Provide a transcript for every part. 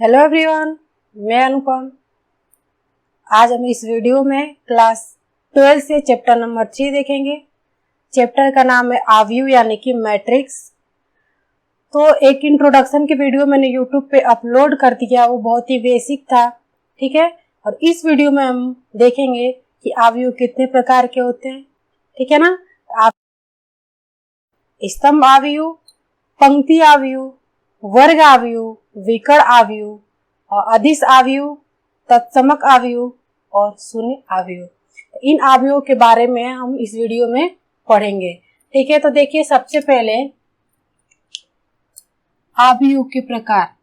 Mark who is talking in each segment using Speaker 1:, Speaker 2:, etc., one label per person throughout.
Speaker 1: Hello everyone, मैं अनुपम। आज हम इस वीडियो में क्लास 12 से चैप्टर नंबर 3 देखेंगे। चैप्टर का नाम है आव्यूह यानी कि मैट्रिक्स। तो एक इंट्रोडक्शन की वीडियो मैंने यूट्यूब पे अपलोड कर दिया, वो बहुत ही बेसिक था, ठीक है। और इस वीडियो में हम देखेंगे कि आव्यूह कितने प्रकार के होते हैं, ठीक है ना। स्तंभ आव्यूह, पंक्ति आव्यूह, वर्ग आव्यूह, विकर्ण आव्यूह और अदिश आव्यूह, तत्समक आव्यूह और शून्य आव्यूह। इन आव्यूहों के बारे में हम इस वीडियो में पढ़ेंगे, ठीक है। तो देखिए, सबसे पहले आव्यूह के प्रकार।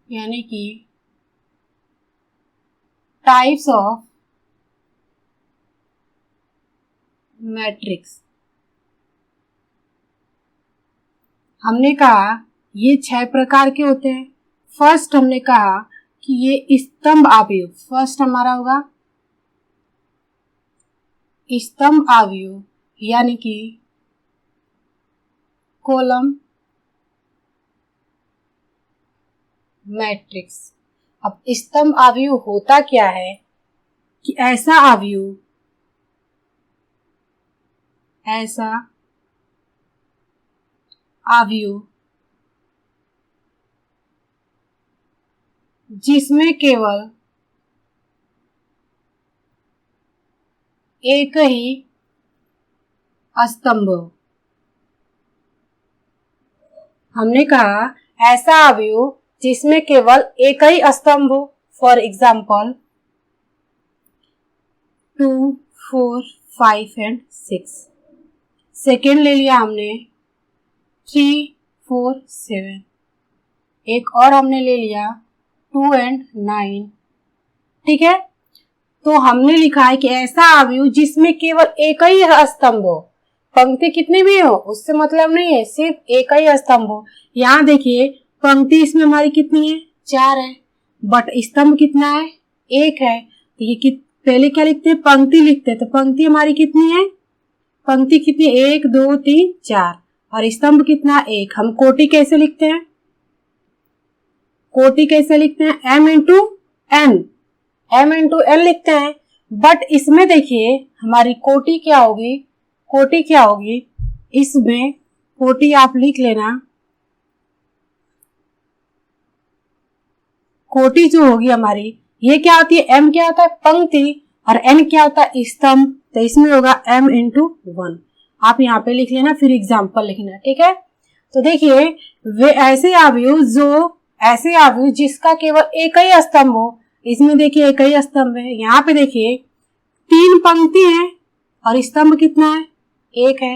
Speaker 1: यानी कि टाइप्स ऑफ मैट्रिक्स। हमने कहा ये 6 प्रकार के होते हैं। फर्स्ट हमने कहा कि ये स्तंभ आव्यूह, फर्स्ट हमारा होगा स्तंभ आव्यूह यानी कि कॉलम मैट्रिक्स। अब स्तंभ आव्यूह होता क्या है कि ऐसा आव्यूह जिसमें केवल एक ही स्तंभ हो। हमने कहा ऐसा आव्यूह जिसमें केवल एक ही स्तंभ हो। For example 2, 4, 5 and 6। सेकेंड ले लिया हमने 3, 4, 7। एक और हमने ले लिया 2 एंड 9, ठीक है। तो हमने लिखा है कि ऐसा आव्यूह जिसमें केवल एक ही स्तंभ हो। पंक्ति कितनी भी हो उससे मतलब नहीं है, सिर्फ एक ही स्तंभ हो। यहाँ देखिए, पंक्ति इसमें हमारी कितनी है, 4 है, बट स्तंभ कितना है, 1 है। तो ये पहले क्या लिखते हैं, पंक्ति लिखते हैं। तो पंक्ति हमारी कितनी है, पंक्ति कितनी, 1, 2, 3, 4 और स्तंभ कितना, 1। हम कोटि कैसे लिखते हैं, कोटि कैसे लिखते हैं, m इंटू n लिखते हैं। बट इसमें देखिए हमारी कोटि क्या होगी, कोटि क्या होगी, इसमें कोटि आप लिख लेना, कोटि जो होगी हमारी, ये क्या होती है, m क्या होता है पंक्ति और n क्या होता है स्तंभ। तो इसमें होगा m इंटू 1। आप यहाँ पे लिख लेना, फिर एग्जाम्पल लिखना, ठीक है। तो देखिए, वे ऐसे आव्यूह जिसका केवल एक ही स्तंभ हो। इसमें देखिए एक ही स्तंभ है। यहाँ पे देखिए 3 पंक्ति है और स्तंभ कितना है, 1 है।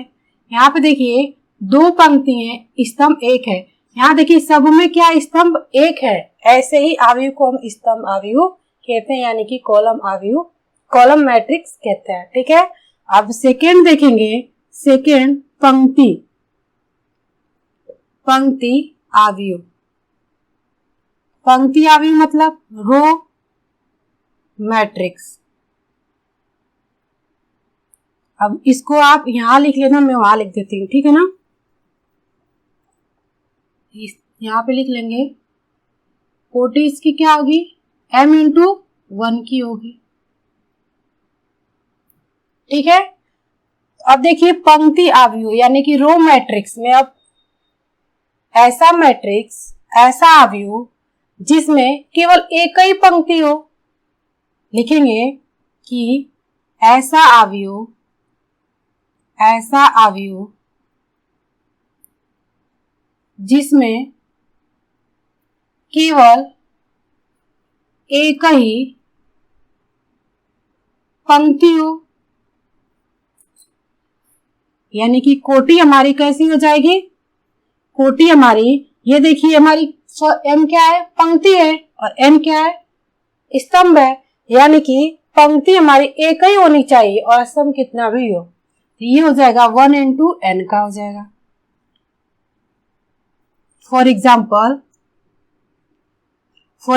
Speaker 1: यहाँ पे देखिए 2 पंक्ति है, स्तंभ 1 है। यहाँ देखिए सब में क्या, स्तंभ 1 है। ऐसे ही आव्यूह को हम स्तंभ आव्यूह कहते हैं, यानी कि कॉलम आव्यूह, कॉलम मैट्रिक्स कहते हैं, ठीक है। अब सेकेंड देखेंगे, सेकेंड पंक्ति आव्यूह। पंक्ति आव्यूह मतलब रो मैट्रिक्स। अब इसको आप यहां लिख लेना, मैं वहां लिख देती हूँ, ठीक है ना। यहाँ पे लिख लेंगे, कोटि इसकी क्या होगी, m इंटू 1 की होगी, ठीक है। अब देखिए पंक्ति आव्यूह यानी कि रो मैट्रिक्स में, अब ऐसा आव्यूह जिसमें केवल एक ही पंक्ति हो, लिखेंगे कि ऐसा आव्यूह जिसमें केवल एक ही पंक्ति हो, यानी कि कोटि हमारी कैसी हो जाएगी, कोटि हमारी, ये देखिए हमारी m क्या है, पंक्ति है, और n क्या है, स्तंभ है। यानी कि पंक्ति हमारी एक ही होनी चाहिए और स्तंभ कितना भी हो। ये हो जाएगा 1 इंटू n का हो जाएगा। फॉर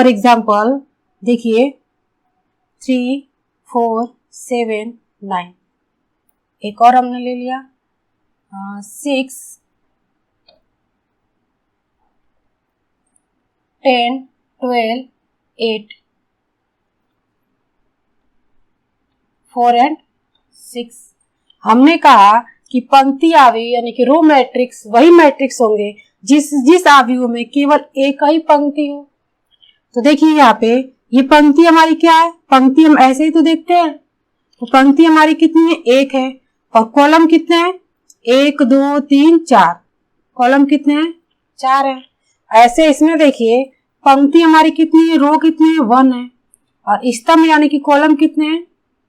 Speaker 1: एग्जाम्पल देखिए 3, 4, 7, 9। एक और हमने ले लिया 6 10 12 8 4 एंड 6। हमने कहा कि पंक्ति आव्यूह यानी कि रो मैट्रिक्स वही मैट्रिक्स होंगे जिस आव्यूह में केवल एक ही पंक्ति हो। तो देखिए यहाँ पे ये पंक्ति हमारी क्या है, पंक्ति हम ऐसे ही तो देखते हैं, तो पंक्ति हमारी कितनी है, एक है, और कॉलम कितने हैं, 1 2 3 4, कॉलम कितने हैं, 4 है। ऐसे इसमें देखिए पंक्ति हमारी कितनी है, रो कितने हैं, 1 है, और स्तंभ यानी कि कॉलम कितने हैं,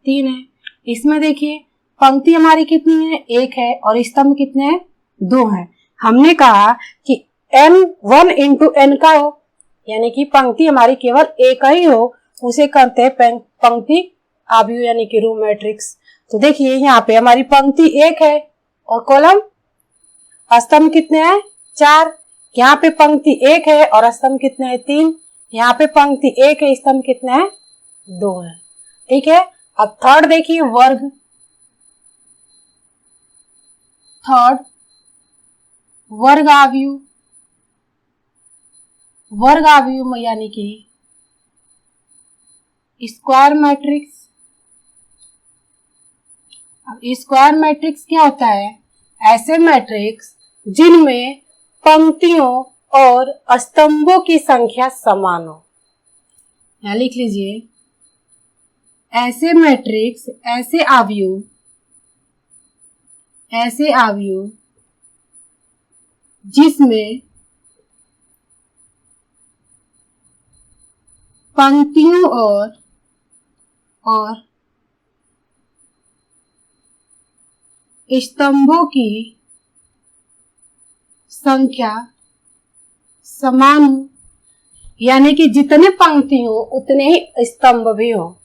Speaker 1: 3 है। इसमें देखिए पंक्ति हमारी कितनी है, 1 है, और स्तंभ कितने हैं, 2 है। हमने कहा कि n 1 इंटू n का हो, यानी कि पंक्ति हमारी केवल एक ही हो, उसे कहते हैं पंक्ति आव्यूह यानी कि रो मैट्रिक्स। तो देखिए यहाँ पे हमारी पंक्ति 1 है और कॉलम स्तंभ कितने हैं, 4। यहाँ पे पंक्ति 1 है और स्तंभ कितने हैं, 3। यहाँ पे पंक्ति 1 है, स्तंभ कितने हैं, 2 है। ठीक है। अब थर्ड देखिए वर्ग, थर्ड वर्ग आव्यूह, वर्ग आव्यूह यानी कि स्क्वायर मैट्रिक्स। अब स्क्वायर मैट्रिक्स क्या होता है, ऐसे मैट्रिक्स जिनमें पंक्तियों और स्तंभों की संख्या समान हो। यहाँ लिख लीजिए, ऐसे मैट्रिक्स, ऐसे आव्यूह जिसमें पंक्तियों और स्तंभों की संख्या समान हो, यानी कि जितने पंक्ति हो उतने ही स्तंभ भी हो,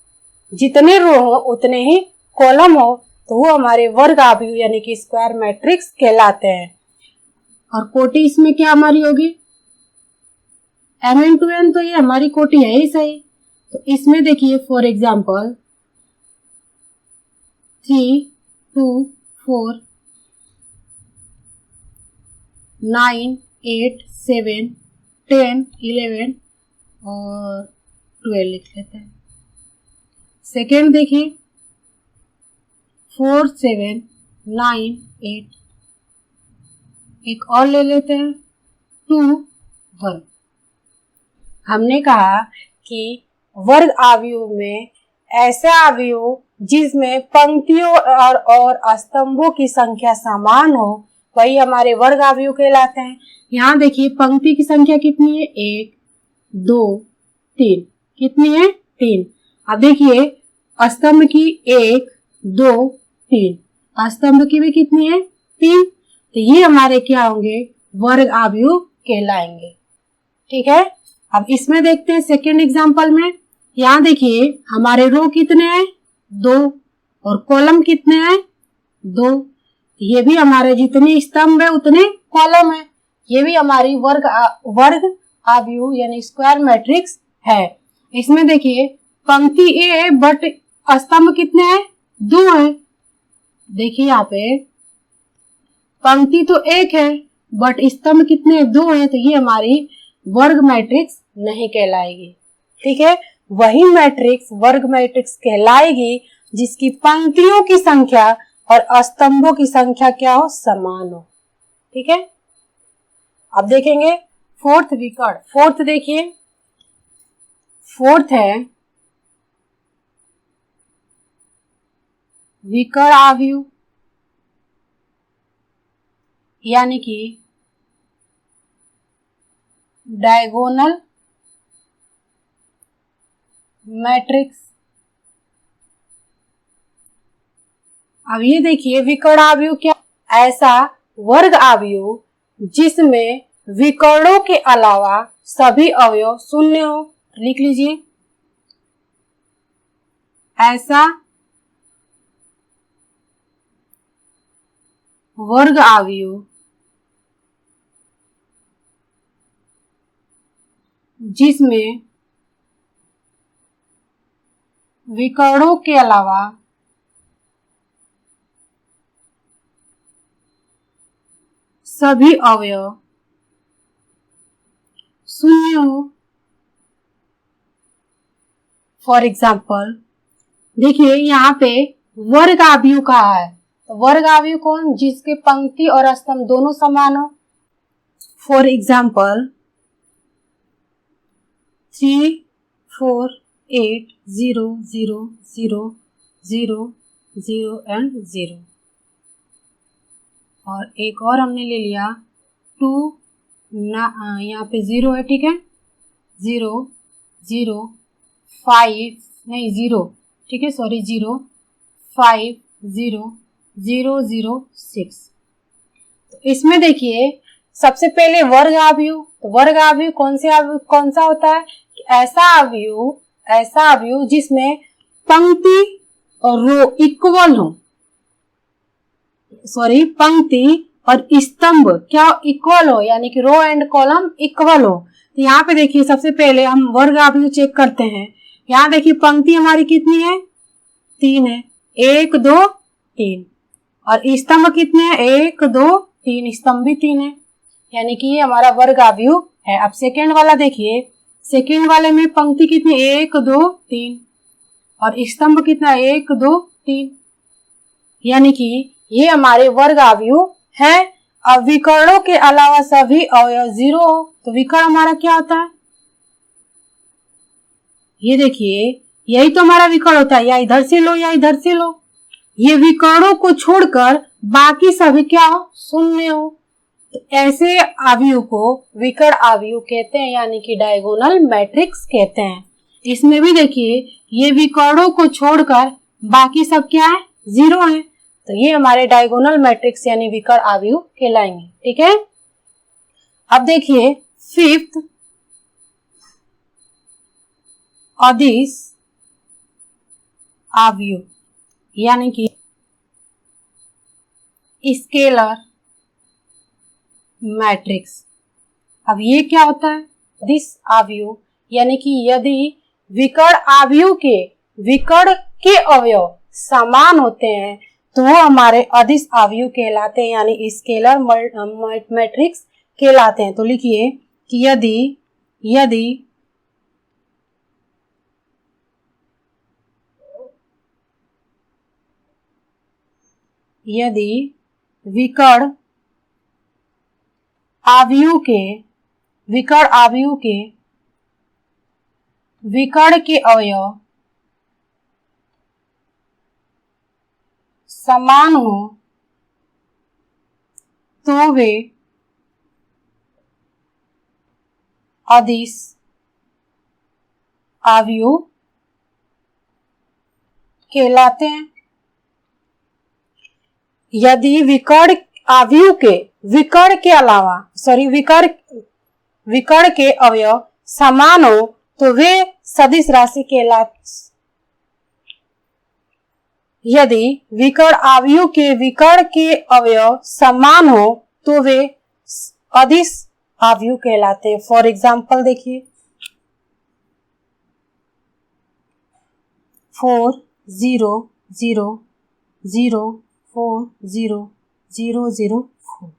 Speaker 1: जितने रो हो उतने ही कॉलम हो, तो वो हमारे वर्ग आव्यूह यानी कि स्क्वायर मैट्रिक्स कहलाते हैं। और कोटि इसमें क्या हमारी होगी, m×n, तो ये हमारी कोटि है ही सही। तो इसमें देखिए फॉर एग्जाम्पल 3 2 4 9 8 7 10 11 और 12 लिख लेते हैं। सेकेंड देखिए 4 7 9 8, एक और ले लेते हैं 2 1। हमने कहा कि वर्ग आव्यूह में ऐसे आव्यूह जिसमें पंक्तियों और स्तंभों की संख्या समान हो, वही हमारे वर्ग आव्यूह कहलाते हैं। यहाँ देखिए पंक्ति की संख्या कितनी है, 1 2 3, कितनी है, 3। अब देखिए स्तंभ की 1 2 3, स्तंभ की भी कितनी है, 3। तो ये हमारे क्या होंगे, वर्ग आव्यूह कहलाएंगे। ठीक है। अब इसमें देखते हैं सेकेंड एग्जांपल में। यहाँ देखिए हमारे रो कितने हैं, 2, और कॉलम कितने हैं, 2। ये भी हमारे जितने स्तंभ है उतने कॉलम है, ये भी हमारी वर्ग आव्यूह यानी स्क्वायर मैट्रिक्स है। इसमें देखिए पंक्ति ए है बट स्तंभ कितने हैं, 2 है। देखिए यहाँ पे पंक्ति तो 1 है बट स्तंभ कितने, 2 है, तो ये हमारी वर्ग मैट्रिक्स नहीं कहलाएगी। ठीक है। वही मैट्रिक्स वर्ग मैट्रिक्स कहलाएगी जिसकी पंक्तियों की संख्या और स्तंभों की संख्या क्या हो, समान हो। ठीक है। अब देखेंगे फोर्थ विकर्ण। फोर्थ देखिए, फोर्थ है विकर्ण आव्यूह यानी कि डायगोनल मैट्रिक्स। अब ये देखिए विकर्ण आव्यूह क्या, ऐसा वर्ग आव्यूह जिसमें विकर्णों के अलावा सभी अवयव शून्य हो। लिख लीजिए, ऐसा वर्ग आव्यूह जिसमें विकर्णों के अलावा सभी अवयव शून्य हो। फॉर एग्जाम्पल देखिए यहाँ पे वर्गावयव कहा है, तो वर्गावयव कौन, जिसके पंक्ति और स्तंभ दोनों समान हो। For example 3 4 8 0 0 0 0 0 and 0। और एक और हमने ले लिया 2 यहाँ पे 0 है, ठीक है, 0 0 5 नहीं 0, ठीक है, सॉरी 0 5 0 0 0 6। तो इसमें देखिए सबसे पहले वर्गावयव, तो वर्गावयव कौन सा होता है, ऐसा अवयव जिसमें पंक्ति और रो इक्वल हो, सॉरी पंक्ति और स्तंभ क्या इक्वल हो, यानी कि रो एंड कॉलम इक्वल हो। तो यहाँ पे देखिए सबसे पहले हम वर्गावयव चेक करते हैं। यहाँ देखिए पंक्ति हमारी कितनी है, 3 है, 1 2 3, और स्तंभ कितने हैं, 1 2 3, स्तंभ भी 3 है, यानी कि ये हमारा वर्गावयव है। अब सेकेंड वाला देखिए, सेकेंड वाले में पंक्ति कितनी, 1 2 3, और स्तंभ कितना, 1 2 3, यानी कि ये हमारे वर्गावयव है। अब विकर्णों के अलावा सभी अवयव 0 हो, तो विकर्ण हमारा क्या होता है, ये देखिए यही तो हमारा विकर्ण होता है, या इधर से लो या इधर से लो। ये विकर्णों को छोड़कर बाकी सभी क्या हो, शून्य हो। तो ऐसे अवयव को विकर्ण अवयव कहते हैं, यानी कि डायगोनल मैट्रिक्स कहते हैं। इसमें भी देखिए ये विकर्णों को छोड़कर बाकी सब क्या है, 0 है, तो ये हमारे डायगोनल मैट्रिक्स यानी विकर्ण अवयव कहलाएंगे, ठीक है। अब देखिए फिफ्थ अदिश अवयव यानी कि स्केलर मैट्रिक्स। अब ये क्या होता है, अदिश अवयव यानी कि यदि विकर्ण के अवयव समान होते हैं तो वो हमारे अदिश अवयव कहलाते हैं, यानी स्केलर मैट्रिक्स कहलाते हैं। तो लिखिए कि यदि विकर्ण अवयव के विकर्ण के अवयव समान हो तो वे अदिश अवयव कहलाते हैं। यदि विकर्ण अवयव के विकर्ण के अवयव समान हो तो वे सदिश राशि कहलाते। यदि विकर्ण अवयव के विकर्ण के अवयव समान हो तो वे अदिश अवयव कहलाते हैं। फॉर एग्जाम्पल देखिए 4 0 0 0 4 0 0 0 4।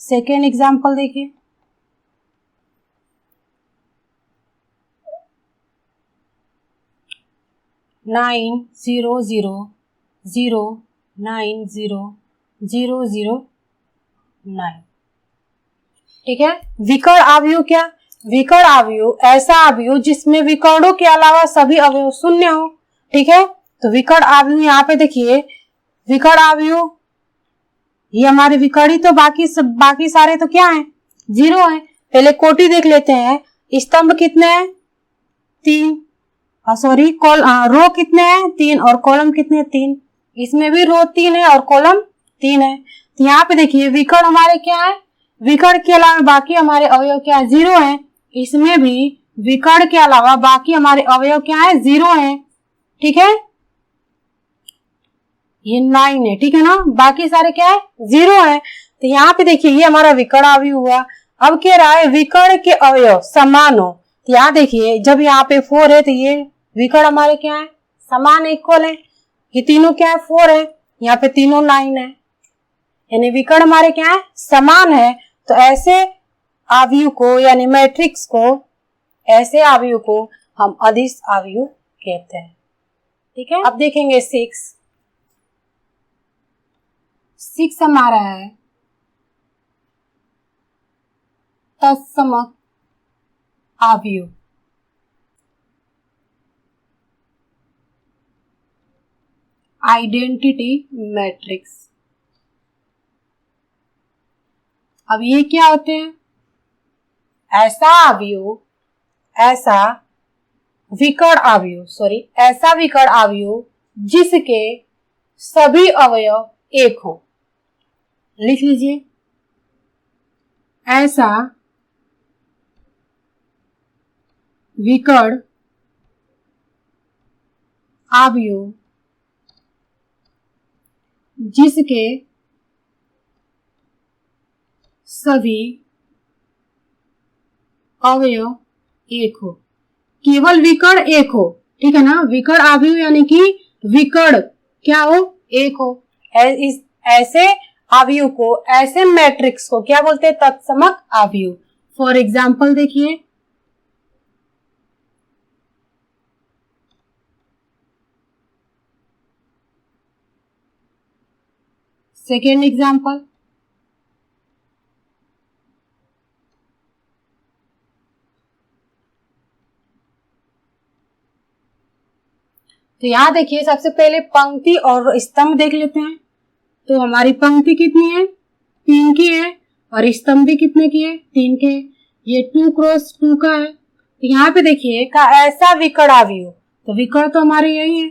Speaker 1: सेकेंड एग्जाम्पल देखिए 9 0 0 0 9 0 0 0 9। ठीक है। विकर्ण अवयव क्या, विकर्ण अवयव ऐसा अवयव जिसमें विकर्णों के अलावा सभी अवयव शून्य हो। ठीक है, तो विकर्ण अवयव यहाँ पे देखिए विकर्ण अवयव ये हमारे विकर्ण, तो बाकी सारे तो क्या है, 0 है। पहले कोटि देख लेते हैं, स्तंभ कितने हैं 3, सॉरी रो कितने हैं 3 और कॉलम कितने हैं 3। इसमें भी रो 3 है और कॉलम 3 है। तो यहाँ पे देखिए विकर्ण हमारे क्या है, विकर्ण के अलावा बाकी हमारे अवयव क्या है 0 है। इसमें भी विकर्ण के अलावा बाकी हमारे अवयव क्या है 0 है। ठीक है, ये 9 है। ठीक है ना, बाकी सारे क्या है 0 है। तो यहाँ पे देखिए ये हमारा विकर्ण अवयव हुआ। अब कह रहा है विकर्ण के अवयव समान हो। तो यहाँ देखिए जब यहाँ पे 4 है तो ये विकर्ण हमारे क्या है समान इक्वल है। ये तीनों क्या है 4 है, यहाँ पे तीनों 9 है। यानी विकर्ण हमारे क्या है, समान है, तो ऐसे अवयव को यानी मैट्रिक्स को, ऐसे अवयव को हम अदिश अवयव कहते हैं। ठीक है, अब देखेंगे 6 हमारा है तत्समक अवयव। Identity matrix. अब ये क्या होते हैं, ऐसा अवयव, ऐसा विकर्ण अवयव जिसके सभी अवयव एक हो। लिख लीजिए, ऐसा विकर्ण अवयव जिसके सभी अवयव एक हो। केवल विकर्ण एक हो, ठीक है ना, विकर्ण अवयव यानी कि विकर्ण क्या हो, एक हो। ऐसे अवयव को, ऐसे मैट्रिक्स को क्या बोलते हैं, तत्समक अवयव। फॉर एग्जाम्पल देखिए, सेकेंड एग्जाम्पल, तो यहां देखिए सबसे पहले पंक्ति और स्तंभ देख लेते हैं। तो हमारी पंक्ति कितनी है, 3 की है, और स्तंभ भी कितने की है, 3 के। ये 2 क्रॉस 2 का है। तो यहाँ पे देखिए का ऐसा विकर्ण अवयव, तो विकर्ण तो हमारे यही है,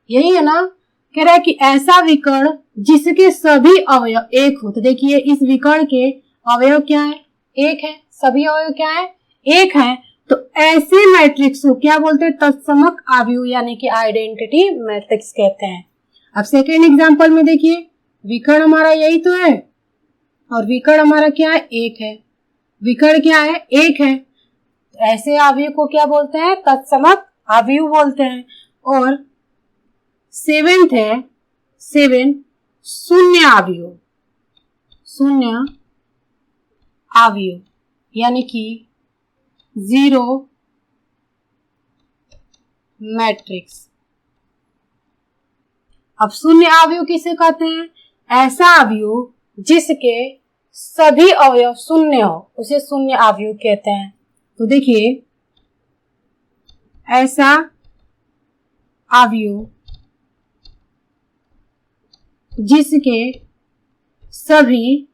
Speaker 1: यही है ना। कह रहा है कि ऐसा विकर्ण जिसके सभी अवयव एक हो। तो देखिए इस विकर्ण के अवयव क्या है, एक है, सभी अवयव क्या है, एक है। तो ऐसे मैट्रिक्स को क्या बोलते हैं, तत्समक अवयव यानी कि आइडेंटिटी मैट्रिक्स कहते हैं। अब सेकेंड एग्जांपल में देखिए, विकर्ण हमारा यही तो है, और विकर्ण हमारा क्या है, एक है, विकर्ण क्या है, एक है। तो ऐसे अवयव को क्या बोलते हैं, तत्समक अवयव बोलते हैं। और 7th है, 7 शून्य अवयव, शून्य अवयव यानी कि 0 मैट्रिक्स। अब शून्य अवयव किसे कहते हैं, ऐसा अवयव जिसके सभी अवयव शून्य हो, उसे शून्य अवयव कहते हैं। तो देखिए ऐसा अवयव जिसके सभी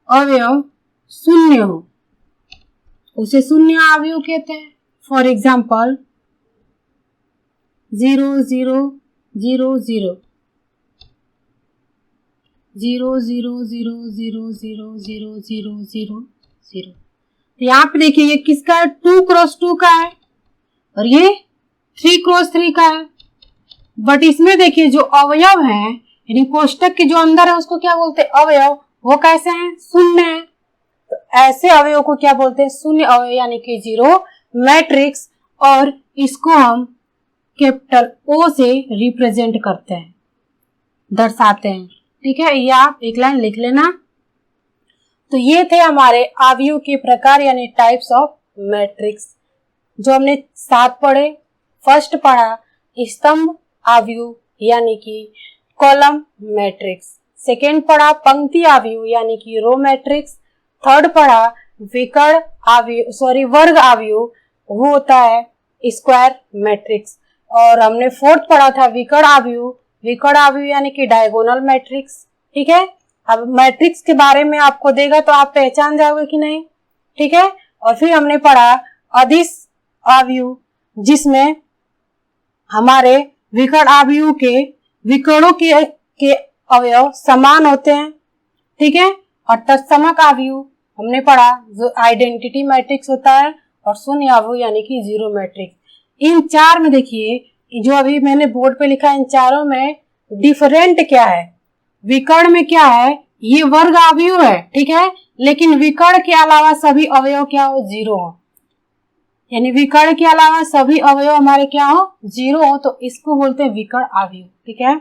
Speaker 1: अवयव शून्य हो, उसे शून्य अवयव कहते हैं। For example 0 0 0 0 0 0 0 0 0 0 0 0 0। यहाँ पे देखिए ये किसका है, 2 क्रॉस 2 का है, और ये 3 क्रॉस 3 का है। बट इसमें देखिए जो अवयव है यानी कोष्टक के जो अंदर है उसको क्या बोलते हैं, अवयव, वो कैसे हैं, शून्य है। तो ऐसे अवयव को क्या बोलते हैं, शून्य अवयव यानी कि 0 मैट्रिक्स। और इसको हम कैपिटल O से रिप्रेजेंट करते हैं, दर्शाते हैं। ठीक है, ये आप एक लाइन लिख लेना। तो ये थे हमारे अवयव के प्रकार यानी टाइप्स ऑफ मैट्रिक्स, जो हमने 7 पढ़े। फर्स्ट पढ़ा स्तंभ अवयव यानी कि कॉलम मैट्रिक्स। सेकेंड पढ़ा पंक्ति अवयव यानी कि रो मैट्रिक्स। थर्ड पढ़ा विकर्ण अवयव वर्ग अवयव, वो होता है स्क्वायर मैट्रिक्स। और हमने फोर्थ पढ़ा था विकर्ण अवयव यानी कि डायगोनल मैट्रिक्स। ठीक है, अब मैट्रिक्स के बारे में आपको देगा तो आप पहचान जाओगे कि नहीं। ठीक है, और फिर हमने पढ़ा अदिश अवयव, जिसमें हमारे विकर्ण अवयव के विकर्णों के अवयव समान होते हैं। ठीक है, और तत्समक अवयव हमने पढ़ा जो आइडेंटिटी मैट्रिक्स होता है, और शून्य अवयव यानी कि 0 मैट्रिक्स। इन 4 में देखिए जो अभी मैंने बोर्ड पे लिखा, इन चारों में डिफरेंट क्या है, विकर्ण में क्या है, ये वर्ग अवयव है। ठीक है, लेकिन विकर्ण के अलावा सभी अवयव क्या हो, 0 हो। यानी विकर्ण के अलावा सभी अवयव हमारे क्या हो, 0 हो, तो इसको बोलते हैं विकर्ण अवयव। ठीक है।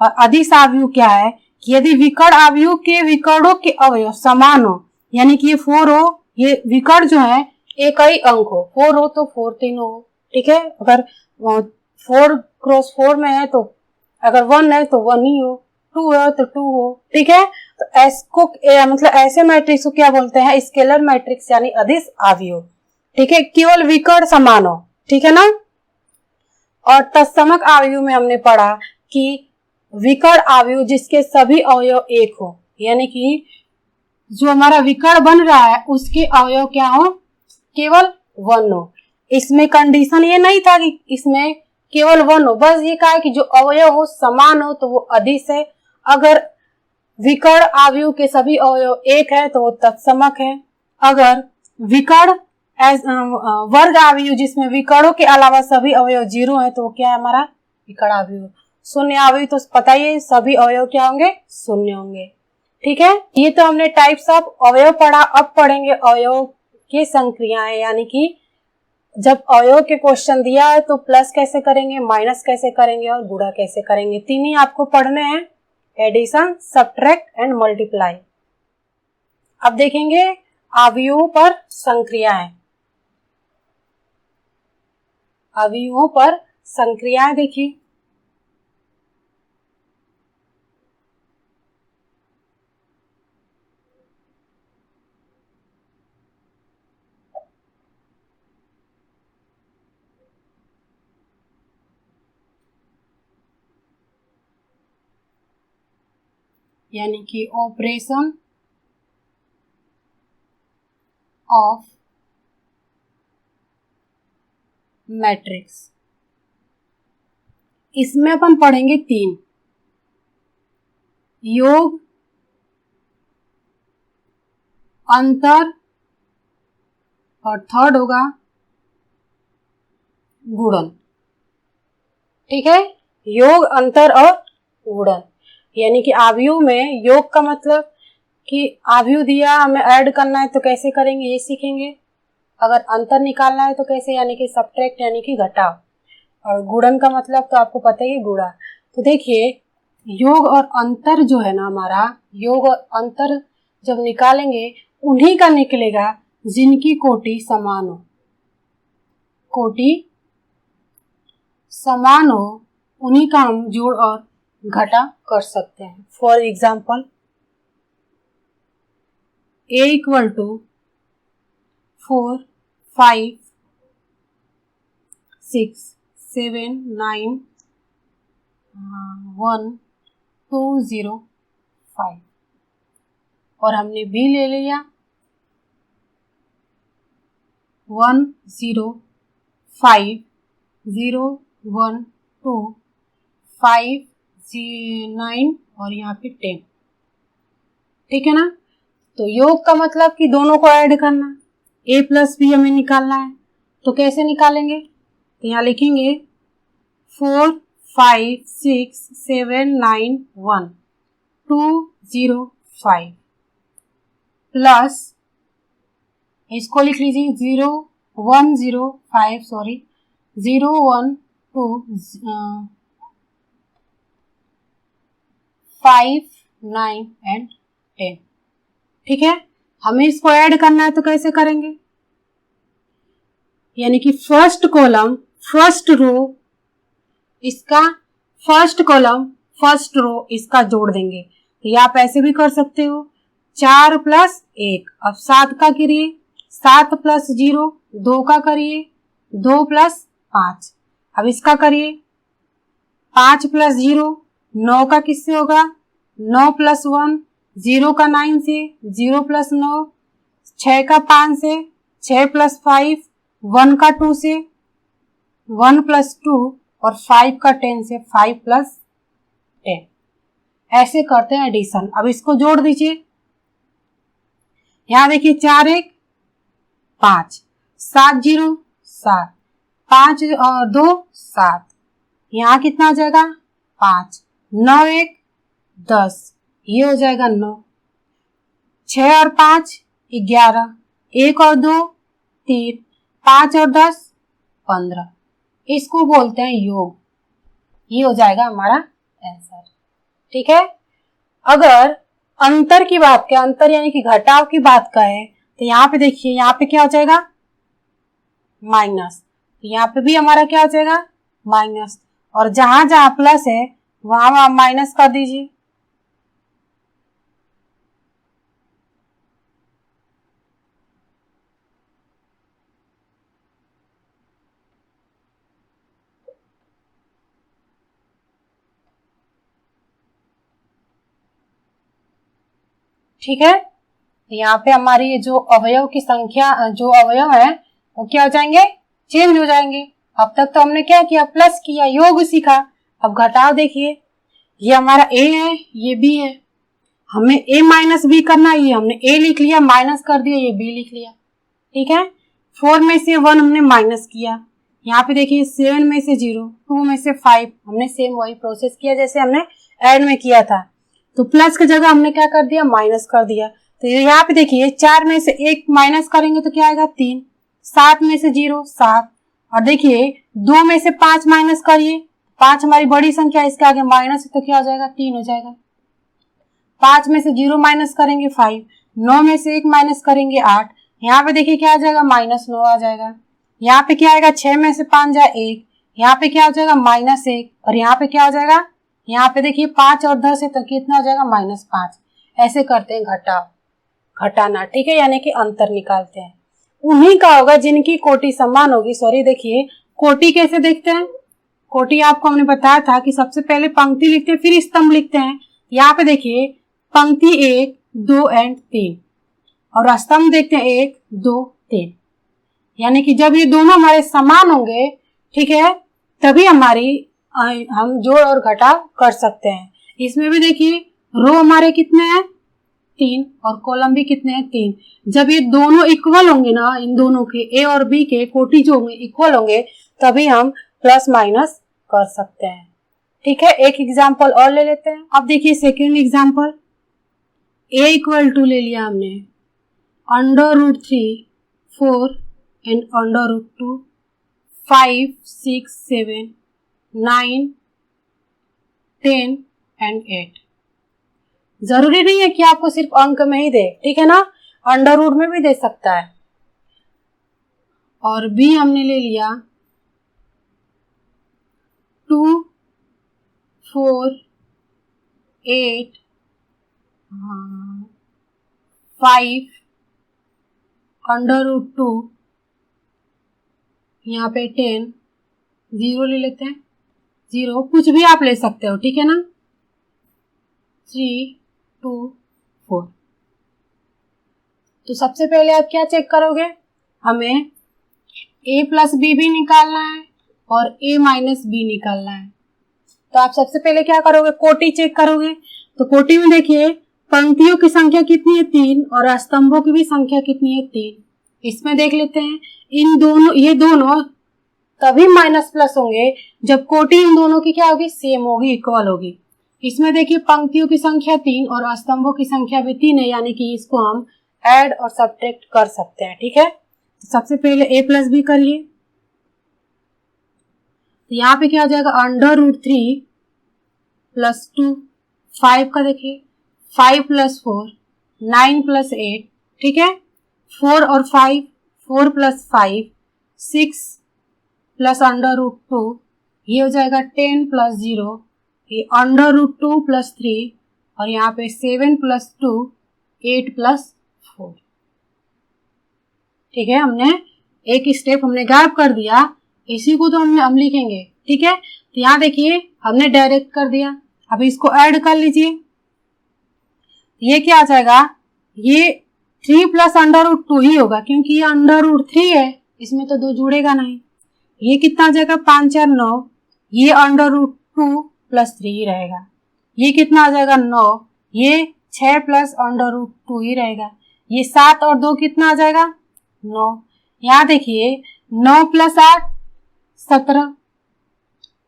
Speaker 1: और अदिश अवयव क्या है कि यदि विकर्ण अवयव के विकर्णों के अवयव समान हो, यानी कि ये 4 हो, ये विकर्ण जो है एक ही अंक हो, 4 हो तो 4 तीनों हो। ठीक है। अगर 4x4 में है तो अगर 1 है तो 1 ही हो, 2 है तो 2 हो। ठीक है। तो मतलब ऐसे मैट्रिक्स को क्या बोलते हैं, स्केलर मैट्रिक्स यानी अदिश अवयव। ठीक है। केवल विकर्ण समान हो। ठीक है ना। और तत्समक अवयव में हमने पढ़ा कि विकर्ण अवयव जिसके सभी अवयव एक हो, यानी कि जो हमारा विकर्ण बन रहा है उसके अवयव क्या हो, केवल 1 हो। इसमें कंडीशन ये नहीं था कि इसमें केवल 1 हो, बस ये कहा कि जो अवयव हो समान हो तो वो अदिश है। अगर विकर्ण अवयव के सभी अवयव एक है तो वो तत्समक है। अगर विकर्ण वर्ग अवयव जिसमें विकर्णों के अलावा सभी अवयव 0 है तो वो क्या है हमारा विकर्ण अवयव। शून्य अवयव तो पता ही है, सभी अवयव क्या होंगे, शून्य होंगे। ठीक है। ये तो हमने टाइप्स ऑफ अवयव पढ़ा। अब पढ़ेंगे अवयव की संक्रियाएं, यानी कि जब अवयव के क्वेश्चन दिया है तो प्लस कैसे करेंगे, माइनस कैसे करेंगे और गुणा कैसे करेंगे। तीन ही आपको पढ़ने हैं, एडिशन, सब्ट्रैक्ट एंड मल्टीप्लाई। अब देखेंगे अवयवों पर संक्रियाएं। अवयवों पर संक्रियाएं देखिए। यानी कि ऑपरेशन ऑफ मैट्रिक्स। इसमें अपन पढ़ेंगे 3, योग, अंतर और थर्ड होगा गुणन। ठीक है। योग, अंतर और गुणन, यानी कि अवयव में योग का मतलब कि अवयव दिया हमें ऐड करना है तो कैसे करेंगे ये सीखेंगे। अगर अंतर निकालना है तो कैसे, यानी कि सब्ट्रैक्ट यानी कि घटाव। और गुणन का मतलब तो आपको पता ही है, गुणा। तो देखिए योग और अंतर जो है ना हमारा, योग और अंतर जब निकालेंगे उन्हीं का निकलेगा जिनकी कोटि समान हो। कोटि समान हो उन्हीं का हम जोड़ और घटा कर सकते हैं। For example a equal to 4, 5, 6, 7, 9, 1, 2, 0, 5 और हमने b ले लिया 1, 0, 5, 0, 1, 2, 5, 9 और यहाँ पे 10। ठीक है ना। तो योग का मतलब कि दोनों को ऐड करना, a प्लस बी हमें निकालना है। तो कैसे निकालेंगे, तो यहाँ लिखेंगे 4, 5, 6, 7, 9, 1, 2, 0, 5 प्लस इसको लिख लीजिए 0, 1, 0, 5 सॉरी 0, 1, 2, 5, 9 एंड 10। ठीक है। हमें इसको ऐड करना है तो कैसे करेंगे, यानी कि फर्स्ट कॉलम फर्स्ट रो इसका, फर्स्ट कॉलम फर्स्ट रो इसका जोड़ देंगे। तो ये आप ऐसे भी कर सकते हो 4 प्लस 1। अब 7 का करिए, 7 प्लस 0 2 का करिए, 2 प्लस 5। अब इसका करिए 5 प्लस 0 9 का किससे होगा, 9 प्लस 1 0 का 9 से, 0 प्लस 9 6 का 5 से, 6 प्लस 5 1 का 2 से, 1 प्लस 2 और 5 का 10 से, 5 प्लस 10। ऐसे करते हैं एडिशन। अब इसको जोड़ दीजिए। यहाँ देखिए 4 1 5, 7 0 7, 5 और 2 7, यहाँ कितना हो जाएगा 5, 9 1 10, ये हो जाएगा 9, 6 और 5 11, 1 और 2 3, 5 और 10 15, इसको बोलते हैं योग। ये हो जाएगा हमारा आंसर। ठीक है। अगर अंतर की बात करें, अंतर यानी कि घटाव की बात करें, तो यहाँ पे देखिए, यहाँ पे क्या हो जाएगा माइनस, तो यहाँ पे भी हमारा क्या हो जाएगा माइनस, और जहां जहां प्लस है वहां आप माइनस कर दीजिए। ठीक है। यहाँ पे हमारी ये जो अवयव की संख्या, जो अवयव है वो क्या हो जाएंगे, चेंज हो जाएंगे। अब तक तो हमने क्या किया, प्लस किया, योग सीखा। अब घटाव देखिए, ये हमारा a है, ये b है, हमें a माइनस b करना है, ये हमने a लिख लिया, माइनस कर दिया, ये b लिख लिया। ठीक है। 4 में से 1 हमने माइनस किया, यहाँ पे देखिए 7 में से 0, 2 में से 5, हमने सेम वही प्रोसेस किया जैसे हमने ऐड में किया था। तो प्लस की जगह हमने क्या कर दिया, माइनस कर दिया। तो यहाँ पे देखिए 4 में से 1 माइनस करेंगे तो क्या आएगा 3, 7 में से 0 7, और देखिए 2 में से 5 माइनस करिए, 5 हमारी बड़ी संख्या, इसके आगे माइनस है तो क्या हो जाएगा 3 हो जाएगा। 5 में से 0 माइनस करेंगे 5, 9 में से 1 माइनस करेंगे 8, यहाँ पे देखिए क्या आ जाएगा -9 आ जाएगा। यहाँ पे क्या आएगा 6 में से 5 जाए 1, यहाँ पे क्या हो जाएगा -1, और यहाँ पे क्या हो जाएगा, यहाँ पे देखिए 5 और 10 है तो कितना हो जाएगा -5। ऐसे करते हैं घटाना। ठीक है, यानी कि अंतर निकालते हैं। उन्हीं का होगा जिनकी कोटि समान होगी। सॉरी, देखिए कोटि कैसे देखते हैं, कोटि आपको हमने बताया था कि सबसे पहले पंक्ति लिखते हैं फिर स्तंभ लिखते हैं। यहाँ पे देखिए पंक्ति 1 2 एंड 3, और स्तंभ देखते हैं 1 2 3, यानी कि जब ये दोनों हमारे समान होंगे, ठीक है, तभी हम जोड़ और घटाव कर सकते हैं। इसमें भी देखिए रो हमारे कितने हैं 3, और कॉलम भी कितने हैं 3। जब ये दोनों इक्वल होंगे ना, इन दोनों के ए और बी के कोटि जो होंगे इक्वल होंगे, तभी हम प्लस माइनस कर सकते हैं। ठीक है, एक एग्जाम्पल और ले लेते हैं। अब देखिए second example, a equal to ले लिया हमने √3 4 एंड √2 5 6 7 9 10 एंड 8। जरूरी नहीं है कि आपको सिर्फ अंक में ही दे, ठीक है ना, अंडर रूट में भी दे सकता है। और b हमने ले लिया 2 4 8 5 √2, यहाँ पे 10, 0 ले लेते हैं, 0 कुछ भी आप ले सकते हो, ठीक है ना, 3 2 4। तो सबसे पहले आप क्या चेक करोगे, हमें a प्लस बी भी निकालना है और a माइनस बी निकालना है। तो आप सबसे पहले क्या करोगे, कोटि चेक करोगे। तो कोटि में देखिए पंक्तियों की संख्या कितनी है 3, और स्तंभों की भी संख्या कितनी है 3। इसमें देख लेते हैं, ये दोनों तभी माइनस प्लस होंगे जब कोटि इन दोनों की क्या होगी, सेम होगी, इक्वल होगी। इसमें देखिए पंक्तियों की संख्या 3 और स्तंभों की संख्या भी 3 है, यानी कि इसको हम ऐड और सब्ट्रैक्ट कर सकते हैं। ठीक है, तो सबसे पहले a प्लस बी करिए। तो यहाँ पे क्या हो जाएगा, √3 प्लस 2, 5 का देखिए 5 प्लस 4 9 प्लस 8, ठीक है, 4 और 5 4 प्लस 5 6 प्लस √2, ये हो जाएगा 10 प्लस 0, ये √2 प्लस 3, और यहाँ पे 7 प्लस 2 8 प्लस 4। ठीक है, हमने एक स्टेप हमने गायब कर दिया, इसी को तो हम लिखेंगे। ठीक है, तो यहाँ देखिए हमने डायरेक्ट कर दिया। अब इसको ऐड कर लीजिए, ये क्या आ जाएगा, ये 3 प्लस √2 ही होगा, क्योंकि ये √3 है, इसमें तो 2 जुड़ेगा नहीं। ये कितना आ जाएगा 5 4 9, ये √2 प्लस 3 ही रहेगा। ये कितना आ जाएगा 9, ये 6 प्लस √2 ही रहेगा। ये 7 और 2 कितना आ जाएगा 9। यहाँ देखिए 9 प्लस 8 17,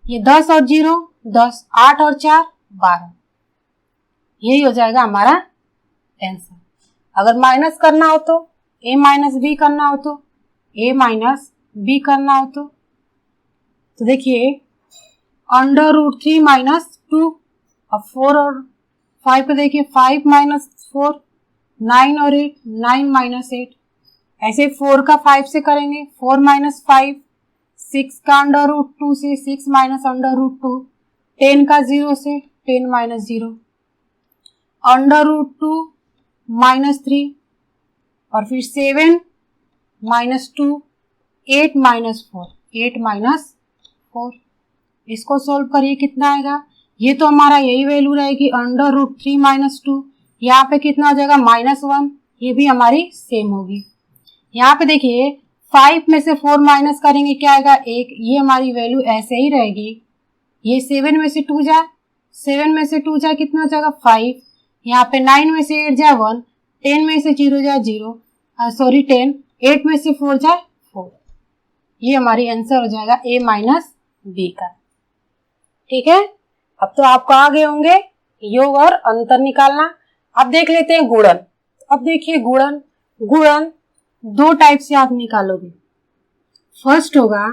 Speaker 1: ये 10 और 0 10, 8 और 4 12। यही हो जाएगा हमारा आंसर। अगर माइनस करना हो तो a माइनस बी करना हो तो a माइनस b करना हो तो देखिए √3 माइनस 2, अब 4 और 5 को देखिए 5 माइनस 4 9 और 8 9 माइनस 8, ऐसे 4 का 5 से करेंगे 4 माइनस 5, 6 का √2 से 6 माइनस √2, 10 का 0 से 10 माइनस 0, √2 माइनस 3 और फिर 7 माइनस 2, 8 माइनस 4 8 माइनस 4। इसको सोल्व करिए कितना आएगा, ये तो हमारा यही वैल्यू रहेगी √3 माइनस 2, यहाँ पे कितना हो जाएगा -1, ये भी हमारी सेम होगी। यहाँ पे देखिए 5 में से 4 माइनस करेंगे क्या आएगा 1, ये हमारी वैल्यू ऐसे ही रहेगी। ये 7 में से 2 जाए, 7 में से 2 जाए कितना हो जाएगा 5, यहाँ पे 9 में से 8 जाए 1, 10 में से 0 जाए 0, 10, 8 में से 4 जाए 4, ये हमारी आंसर हो जाएगा a माइनस b का। ठीक है, अब तो आपको आ गए होंगे योग और अंतर निकालना। अब देख लेते हैं गुणन। अब देखिए गुणन 2 टाइप से आप निकालोगे। फर्स्ट होगा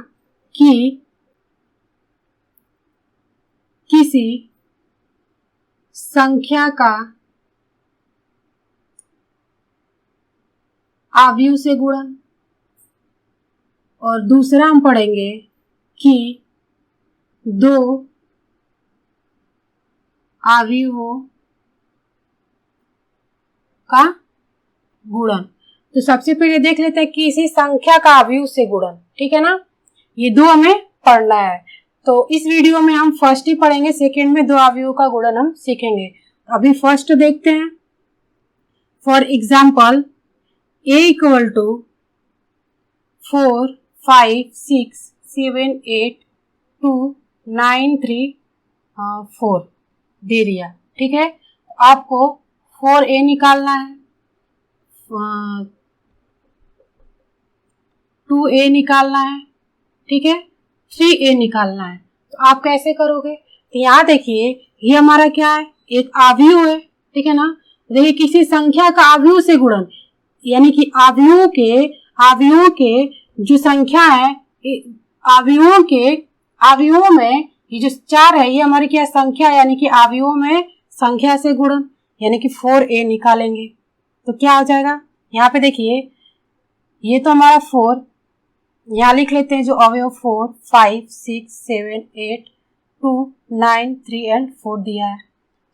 Speaker 1: कि किसी संख्या का अवयव से गुणन, और दूसरा हम पढ़ेंगे कि 2 अवयवों का गुणन। तो सबसे पहले देख लेते हैं किसी संख्या का अवयव से गुणन। ठीक है ना, ये 2 हमें पढ़ना है। तो इस वीडियो में हम फर्स्ट ही पढ़ेंगे, सेकंड में 2 अवयवों का गुणन हम सीखेंगे। अभी फर्स्ट देखते हैं। For example a equal to 4 5 6 7 8 2 9 3 4 दे दिया। ठीक है, आपको 4a निकालना है, 2a निकालना है, ठीक है, 3a निकालना है। तो आप कैसे करोगे, तो यहाँ देखिए ये हमारा क्या है, एक अवयव है। ठीक है ना, देखिए किसी संख्या का अवयव से गुणन, यानी कि अवयवों के जो संख्या है, अवयवों में ये जो 4 है ये हमारी क्या संख्या, यानी कि अवयवों में संख्या से गुणन, यानी कि 4a निकालेंगे। तो क्या हो जाएगा, यहाँ पे देखिए ये तो हमारा 4, यहाँ लिख लेते हैं जो अवयव 4 5 6 7 8 2 9 3 एंड 4 दिया है।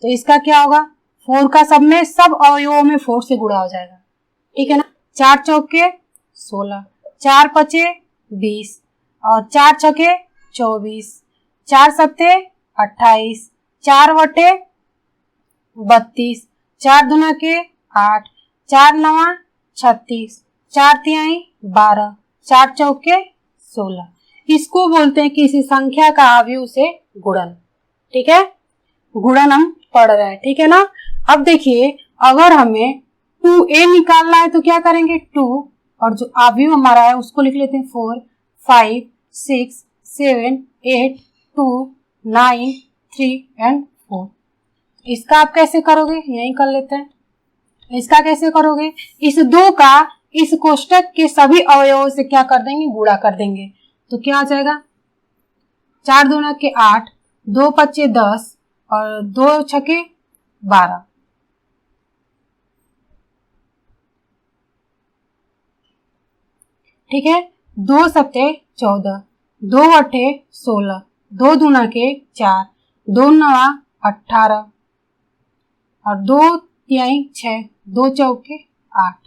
Speaker 1: तो इसका क्या होगा, 4 का सब में सब अवयवों में 4 से गुणा हो जाएगा। ठीक है ना, 4 चौके 16, 4 पचे 20 और 4 छके 24, 4 सत्ते 28, 4 वटे 32, 4 दूना के 8, 4 नवा 36, 4 तिहाई 12, 4 चौके 16। इसको बोलते हैं किसी संख्या का अवयव से गुणन। ठीक है, गुणन हम पढ़ रहे हैं। ठीक है ना, अब देखिए अगर हमें 2a निकालना है तो क्या करेंगे, 2 और जो अवयव हमारा है उसको लिख लेते हैं 4 5 6 7 8 2 9 3 एंड 4। इसका आप कैसे करोगे, यही कर लेते हैं। इसका कैसे करोगे, इस 2 का इस कोष्टक के सभी अवयवों से क्या कर देंगे, गुणा कर देंगे। तो क्या आ जाएगा, 4 दूना के 8, 2 पच्चे 10 और 2 छके 12। ठीक है, 2 सत्ते 14, 2 अठे 16, 2 दूना के 4, 2 नवा 18 और 2 तिहाई 6, 2 चौके 8।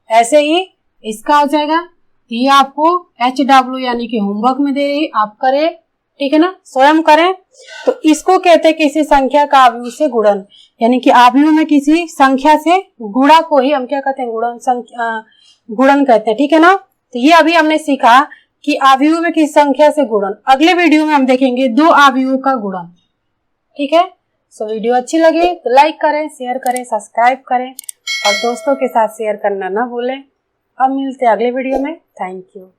Speaker 1: ऐसे ही इसका हो जाएगा। ये आपको HW यानी कि होमवर्क में दे रही, आप करें। ठीक है ना, स्वयं करें। तो इसको कहते हैं किसी संख्या का अवयव से गुणन, यानी कि अवयव में किसी संख्या से गुणा को ही हम क्या कहते हैं, गुणन कहते हैं। ठीक है ना, तो ये अभी हमने सीखा कि अवयव में किसी संख्या से गुणन। अगले वीडियो में हम देखेंगे 2 अवयवों का गुणन। ठीक है, सो वीडियो अच्छी लगी तो लाइक करें, शेयर करें, सब्सक्राइब करें और दोस्तों के साथ शेयर करना ना भूलें। अब मिलते हैं अगले वीडियो में। Thank you.